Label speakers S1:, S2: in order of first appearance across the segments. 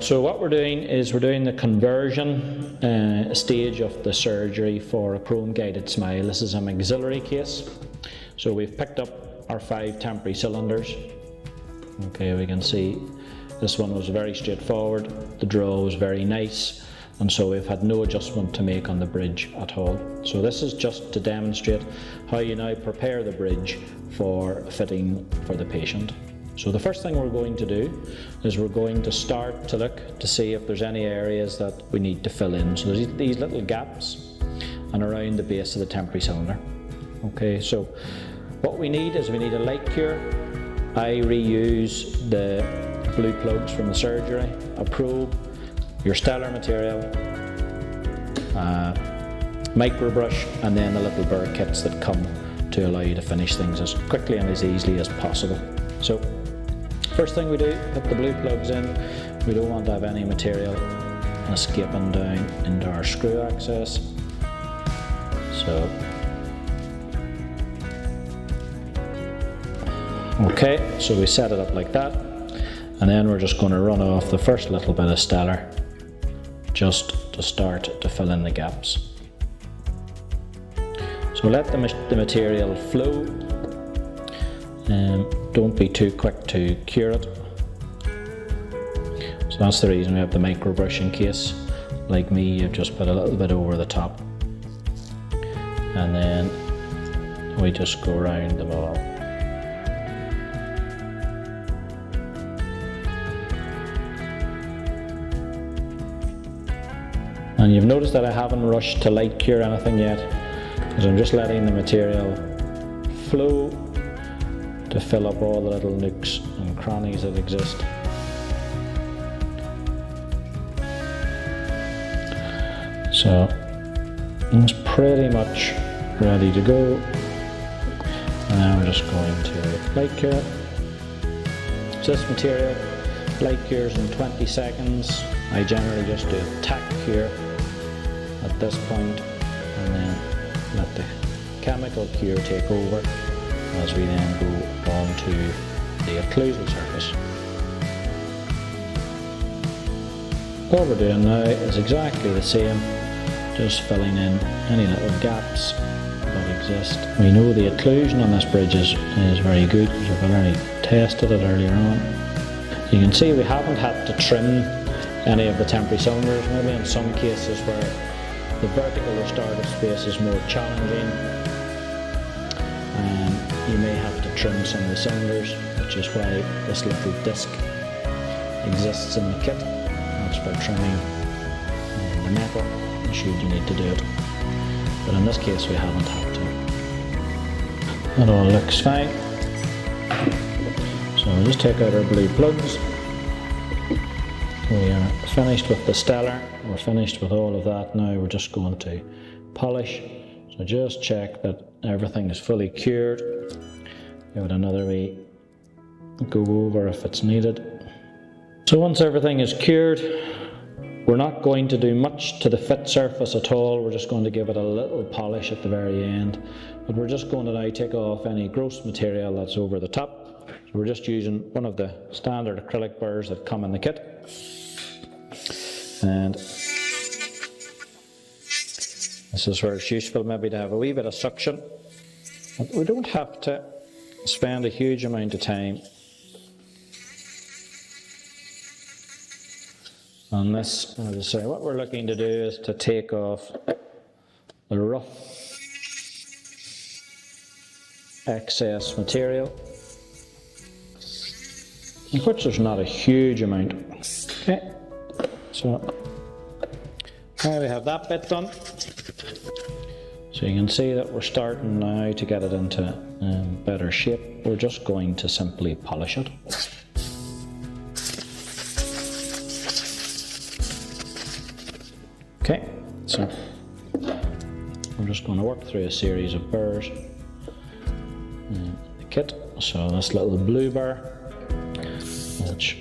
S1: So what we're doing is we're doing the conversion stage of the surgery for a CHROME GuidedSMILE. This is a maxillary case. So we've picked up our 5 temporary cylinders. Okay, we can see this one was very straightforward. The draw was very nice, and so we've had no adjustment to make on the bridge at all. So this is just to demonstrate how you now prepare the bridge for fitting for the patient. So the first thing we're going to do is we're going to start to look to see if there's any areas that we need to fill in. So there's these little gaps and around the base of the temporary cylinder. Okay, so what we need is we need a light cure. I reuse the blue plugs from the surgery, a probe, your stellar material, micro brush, and then the little burr kits that come to allow you to finish things as quickly and as easily as possible. So first thing we do, put the blue plugs in. We don't want to have any material escaping down into our screw access. So, okay, so we set it up like that, and then we're just going to run off the first little bit of stellar just to start to fill in the gaps. So let the material flow. Don't be too quick to cure it. So that's the reason we have the micro brush in case, like me, you've just put a little bit over the top. And then we just go around the ball. And you've noticed that I haven't rushed to light cure anything yet, because I'm just letting the material flow to fill up all the little nooks and crannies that exist. So it's pretty much ready to go. And now we're just going to light cure. So this material, light cures in 20 seconds. I generally just do a tack cure at this point, and then let the chemical cure take over as we then go on to the occlusal surface. What we're doing now is exactly the same, just filling in any little gaps that exist. We know the occlusion on this bridge is very good because we've already tested it earlier on. You can see we haven't had to trim any of the temporary cylinders, maybe in some cases where the vertical restorative space is more challenging. You may have to trim some of the cylinders, which is why this little disc exists in the kit. That's for trimming the metal, should you need to do it. But in this case we haven't had to. It all looks fine. So we'll just take out our blue plugs. We are finished with the stellar, we're finished with all of that. Now we're just going to polish. So just check that everything is fully cured. Give it another wee go over if it's needed. So once everything is cured, we're not going to do much to the fit surface at all. We're just going to give it a little polish at the very end. But we're just going to now take off any gross material that's over the top. So we're just using one of the standard acrylic burrs that come in the kit. And this is where it's useful maybe to have a wee bit of suction. But we don't have to spend a huge amount of time on this. As I say, what we're looking to do is to take off the rough excess material, of which there's not a huge amount. Okay, so now we have that bit done. So you can see that we're starting now to get it into better shape. We're just going to simply polish it. Okay, so we're just going to work through a series of burrs in the kit. So this little blue burr, which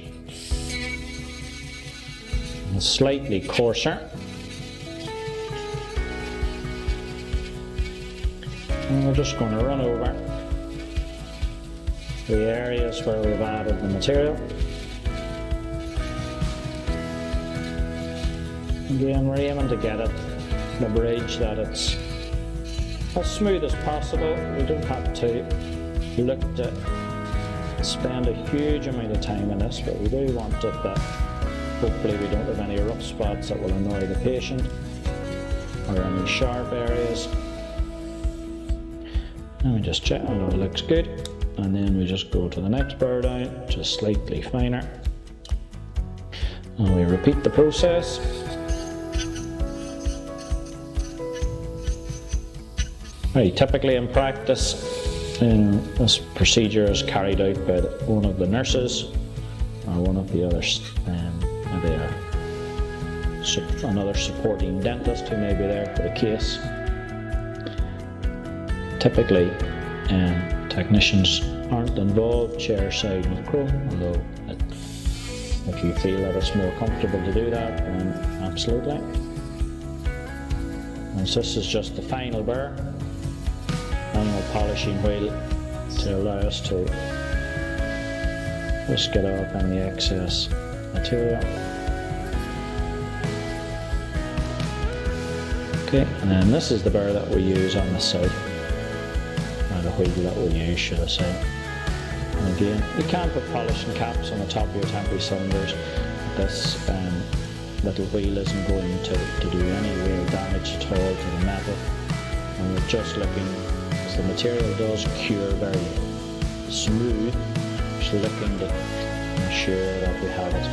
S1: is slightly coarser. And we're just going to run over the areas where we've added the material. Again, we're aiming to get it, the bridge, that it's as smooth as possible. We don't have to look to spend a huge amount of time in this, but we do want it that hopefully we don't have any rough spots that will annoy the patient or any sharp areas. And we just check, it looks good, and then we just go to the next burr down, just slightly finer, and we repeat the process. Right, typically in practice, this procedure is carried out by one of the nurses or one of the others, maybe another supporting dentist who may be there for the case. Typically, technicians aren't involved chairside with chrome, although if you feel that it's more comfortable to do that, then absolutely. And so this is just the final burr, final polishing wheel to allow us to just get off any excess material. Okay, and then this is the burr that we use on the side. The wheel that we'll use, should I say. And again, you can put polishing caps on the top of your temporary cylinders. This little wheel isn't going to do any real damage at all to the metal. And we're just looking, as the material does cure very smooth, just looking to ensure that we have it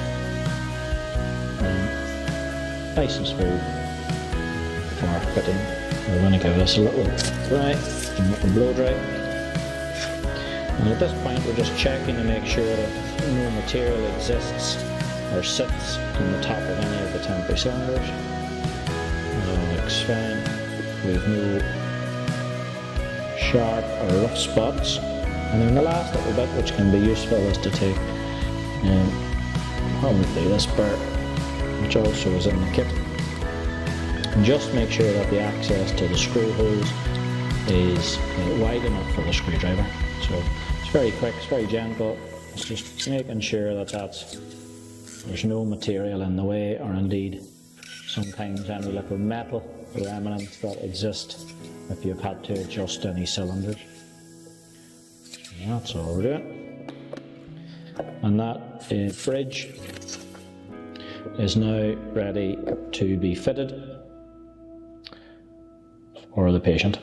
S1: nice and smooth for fitting. We're going to give this a little dry. And blow dry. And at this point we're just checking to make sure that no material exists or sits on the top of any of the temporary cylinders. That looks fine. We've no sharp or rough spots. And then the last little bit which can be useful is to take probably this burr, which also is in the kit, and just make sure that the access to the screw holes is wide enough for the screwdriver. So it's very quick, it's very gentle. It's just making sure that there's no material in the way, or indeed sometimes any little metal remnants that exist if you've had to adjust any cylinders. So that's all we're doing. And that bridge is now ready to be fitted for the patient.